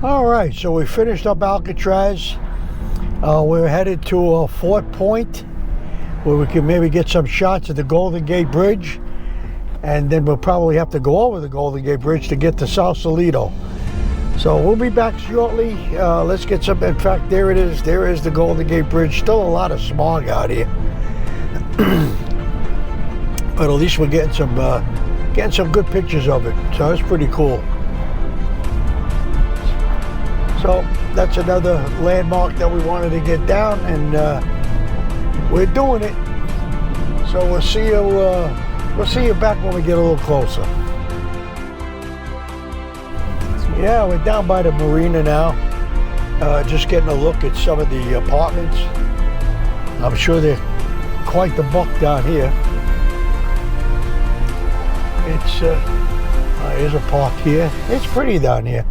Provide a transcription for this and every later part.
All right, so we finished up Alcatraz. We're headed to Fort Point, where we can maybe get some shots of the Golden Gate Bridge, and then we'll probably have to go over the Golden Gate Bridge to get to Sausalito. So we'll be back shortly. Let's get some. In fact, there it is. There is the Golden Gate Bridge. Still a lot of smog out here, but at least we're getting some good pictures of it. So that's pretty cool. So that's another landmark that we wanted to get down, and we're doing it. So we'll see you back when we get a little closer. Yeah, we're down by the marina now, just getting a look at some of the apartments. I'm sure they're quite the buck down here. It's here's a park here. It's pretty down here.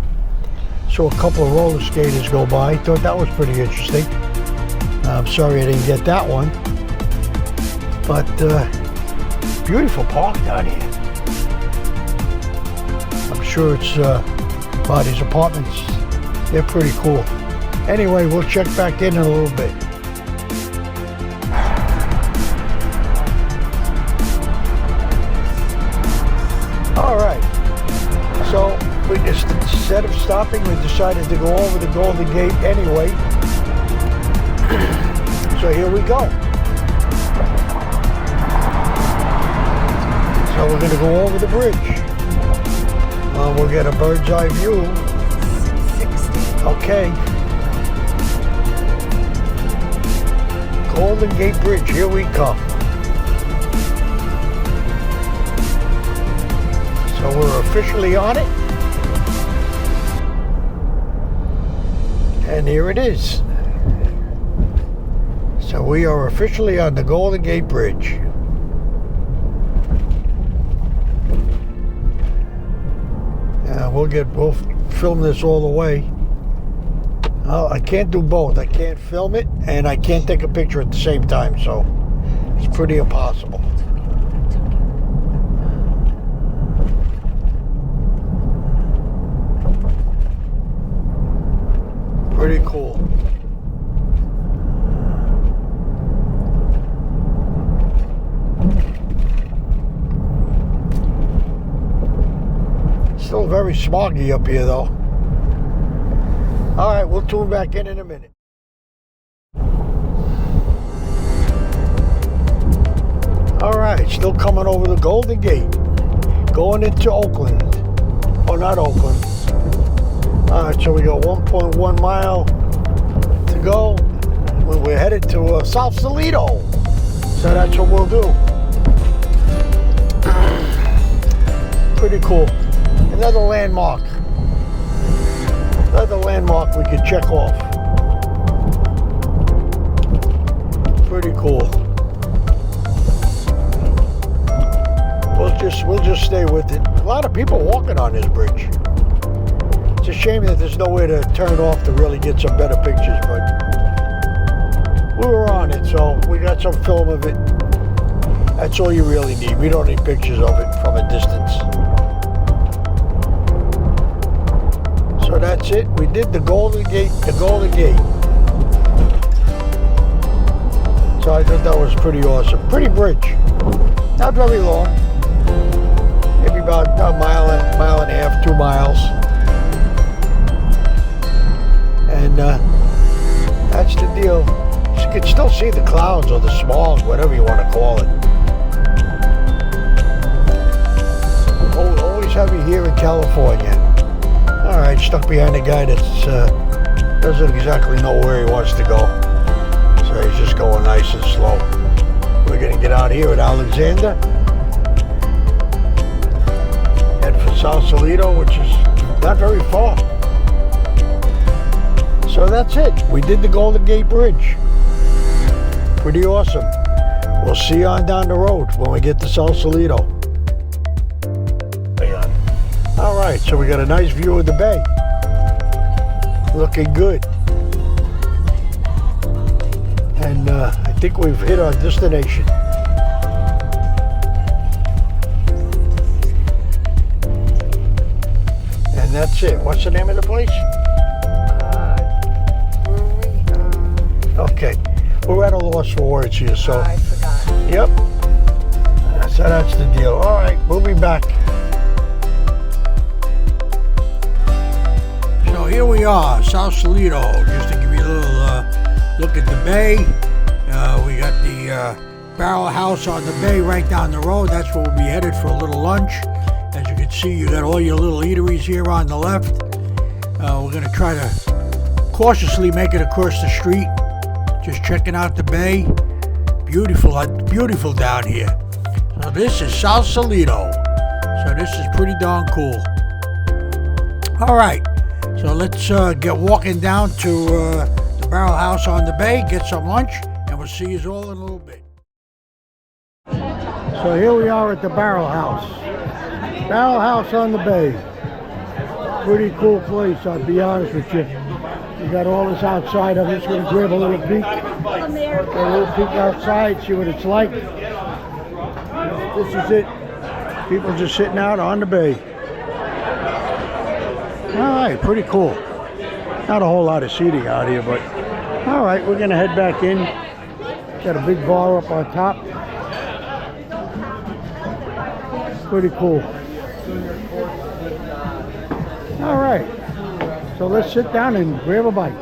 So a couple of roller skaters go by. Thought that was pretty interesting. I'm sorry I didn't get that one. But beautiful park down here. I'm sure it's these apartments. They're pretty cool. Anyway, we'll check back in a little bit. All right. So we just, instead of stopping, we decided to go over the Golden Gate anyway. So here we go. So we're going to go over the bridge. We'll get a bird's eye view. 60. Okay. Golden Gate Bridge, here we come. So we're officially on it. And here it is. So we are officially on the Golden Gate Bridge. We'll film this all the way. I can't do both. I can't film it and I can't take a picture at the same time, so it's pretty impossible. Pretty cool. Still very smoggy up here though. All right, we'll tune back in a minute. All right, still coming over the Golden Gate, going into Oakland. Oh, not Oakland. All right, so we got 1.1 mile to go. We're headed to Sausalito. So that's what we'll do. Pretty cool. Another landmark. Another landmark we could check off. Pretty cool. We'll just stay with it. A lot of people walking on this bridge. It's a shame that there's no way to turn it off to really get some better pictures, but we were on it, so we got some film of it. That's all you really need. We don't need pictures of it from a distance. So that's it. We did the Golden Gate, So I thought that was pretty awesome. Pretty bridge. Not very long. Maybe about a mile and a half, 2 miles. And that's the deal. You can still see the clouds or the smog, whatever you want to call it. Always heavy here in California. All right, stuck behind a guy that doesn't exactly know where he wants to go. So he's just going nice and slow. We're going to get out here at Alexander. Head for Sausalito, which is not very far. So that's it. We did the Golden Gate Bridge. Pretty awesome. We'll see you on down the road when we get to Sausalito. All right, so we got a nice view of the bay. Looking good. And I think we've hit our destination. And that's it. What's the name of the place? Okay, we're at a loss for words here, so. I forgot. Yep. So that's the deal. All right, we'll be back. So here we are, Sausalito, just to give you a little look at the bay. We got the barrel house on the bay right down the road. That's where we'll be headed for a little lunch. As you can see, you got all your little eateries here on the left. We're going to try to cautiously make it across the street. Just checking out the bay. Beautiful, beautiful down here. So this is Sausalito. So this is pretty darn cool. All right, so let's get walking down to the barrel house on the bay, get some lunch, and we'll see you all in a little bit. So here we are at the barrel house. Barrel house on the bay. Pretty cool place, I'll be honest with you. You got all this outside. I'm just going to grab a little peek. Get a little peek outside, see what it's like. This is it. People just sitting out on the bay. All right, pretty cool. Not a whole lot of seating out here, but all right, we're going to head back in. Got a big bar up on top. Pretty cool. All right, so let's sit down and grab a bite.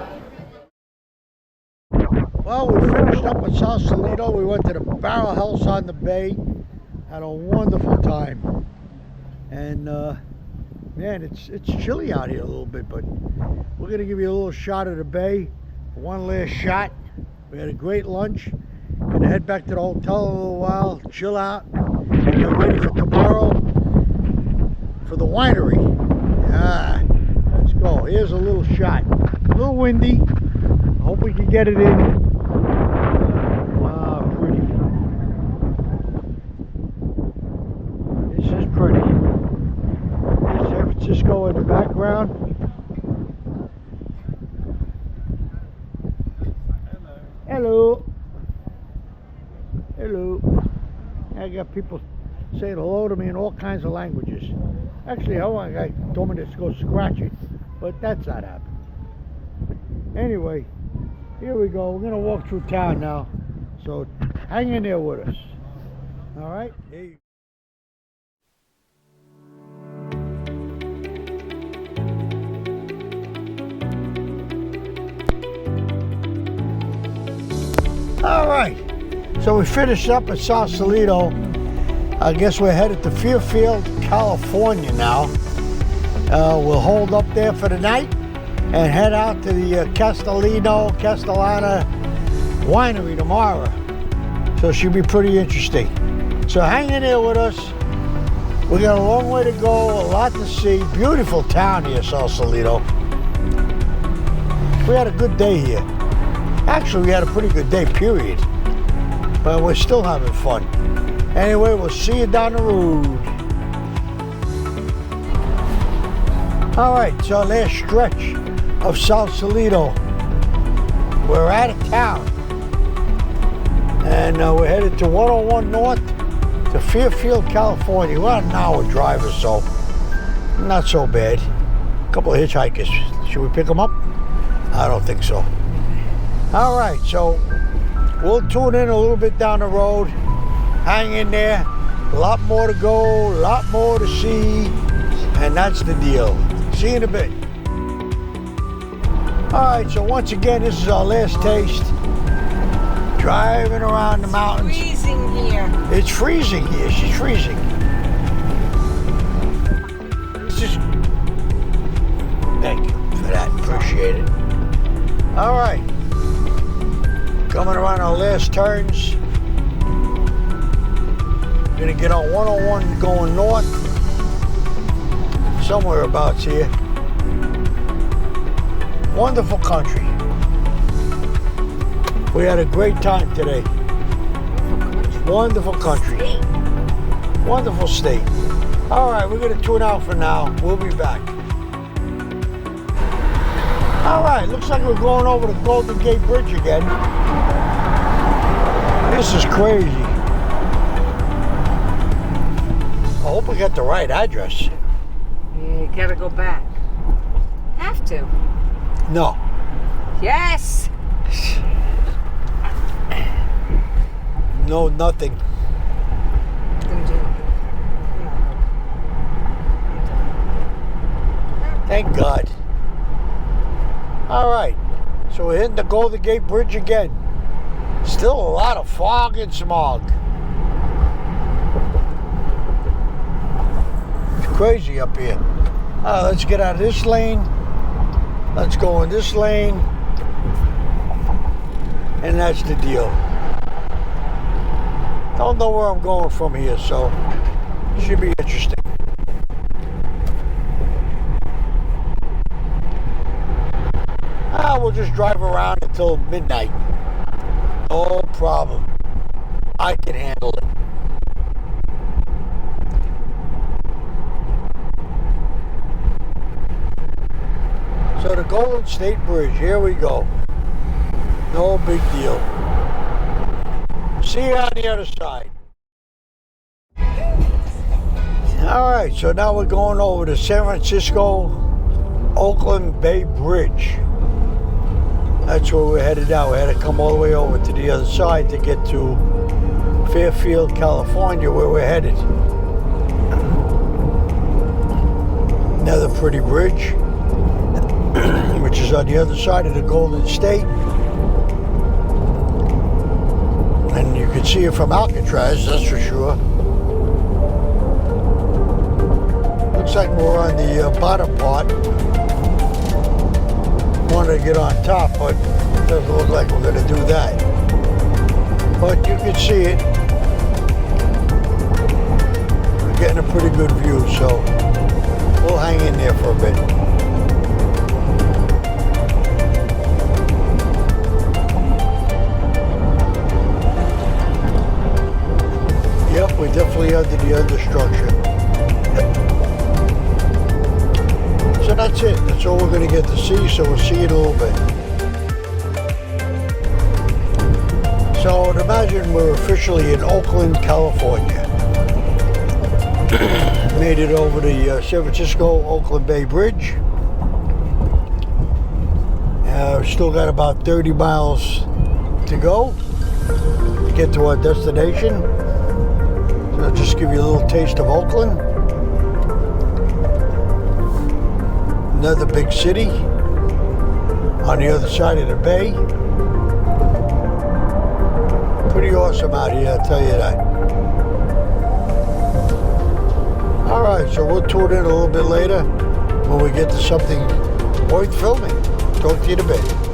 Well, we finished up at Sausalito. We went to the barrel house on the bay. Had a wonderful time. And man, it's chilly out here a little bit, but we're gonna give you a little shot of the bay. One last shot. We had a great lunch. Gonna head back to the hotel in a little while, chill out, and get ready for tomorrow for the winery. Let's go. Here's a little shot. A little windy. I hope we can get it in. Wow, pretty. This is pretty. There's San Francisco in the background. Hello. Hello. I got people saying hello to me in all kinds of languages. Actually, one guy told me to go scratch it, but that's not happening. Anyway, here we go. We're gonna walk through town now, so hang in there with us. All right. Here you All right. So we finished up at Sausalito. I guess we're headed to Fairfield, California now. We'll hold up there for the night and head out to the Castellana winery tomorrow. So it should be pretty interesting. So hang in there with us. We got a long way to go, a lot to see. Beautiful town here, Sausalito. We had a good day here. Actually, we had a pretty good day, period. But we're still having fun. Anyway, we'll see you down the road. All right, so last stretch of Sausalito. We're out of town. And we're headed to 101 North to Fairfield, California. We're an hour drive or so. Not so bad. A couple of hitchhikers. Should we pick them up? I don't think so. All right, so we'll tune in a little bit down the road. Hang in there. A lot more to go, a lot more to see, and that's the deal. See you in a bit. All right, so once again, this is our last taste. Driving around the mountains. It's freezing here. It's freezing here. She's freezing. It's just... Thank you for that. Appreciate it. All right. Coming around our last turns. Gonna get on 101 going north. Somewhere abouts here. Wonderful country. We had a great time today. Wonderful country. Wonderful state. All right, we're gonna tune out for now. We'll be back. All right, looks like we're going over the Golden Gate Bridge again. This is crazy. I hope we got the right address. You gotta go back. Have to. No. Yes. no nothing. Thank God. All right, so we're hitting the Golden Gate Bridge again. Still a lot of fog and smog. It's crazy up here. Let's get out of this lane. Let's go in this lane. And that's the deal. Don't know where I'm going from here, so it should be interesting. We'll just drive around until midnight. No problem. I can handle it. So the Golden State Bridge, here we go. No big deal. See you on the other side. Alright, so now we're going over the San Francisco Oakland Bay Bridge. That's where we're headed now. We had to come all the way over to the other side to get to Fairfield, California, where we're headed. Another pretty bridge, which is on the other side of the Golden State. And you can see it from Alcatraz, that's for sure. Looks like we're on the bottom part. Wanted to get on top, but it doesn't look like we're going to do that. But you can see it. We're getting a pretty good view, so we'll hang in there for a bit. Yep, we're definitely under the understructure. So that's it. That's all we're going to get to see, so we'll see it a little bit. So imagine we're officially in Oakland, California. Made it over the San Francisco Oakland Bay Bridge. Still got about 30 miles to go to get to our destination. So I'll just give you a little taste of Oakland. Another big city on the other side of the bay. Pretty awesome out here, I'll tell you that. Alright, so we'll tune in a little bit later when we get to something worth filming. Talk to you in a bit.